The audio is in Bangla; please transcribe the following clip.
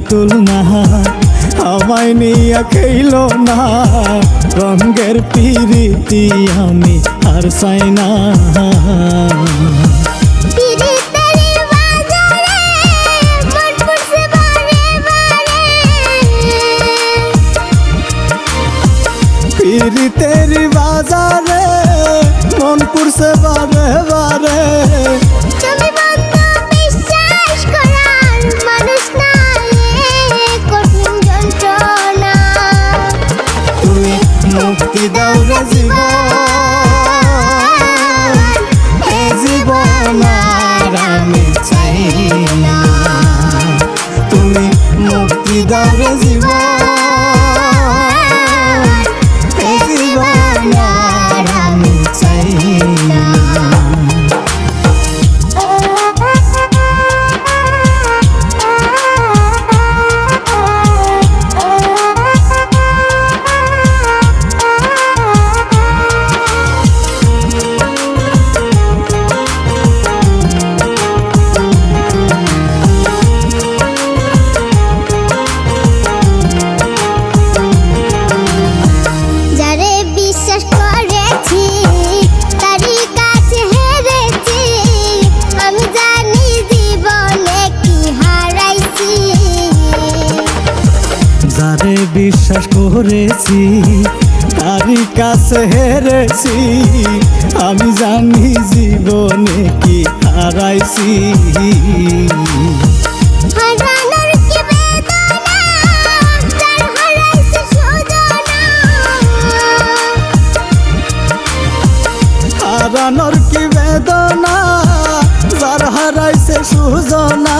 তুলনা আমায় নিয়ে খেইল না রঙের পিরিতি আমি আর চাই না পিরিতের বাজারে মন পুরছে বারে বারে মুক্তি দাও রে জীবন আর আমি চাই না তুমি মুক্তি দাও রে জীবন আর আমি চাই না যারে বিশ্বাস করেছি তারই কাছে হেরেছি আমি জানি জীবনে কি হারাইছি হারানোর কি বেদনা যার হারাইছে সুজনা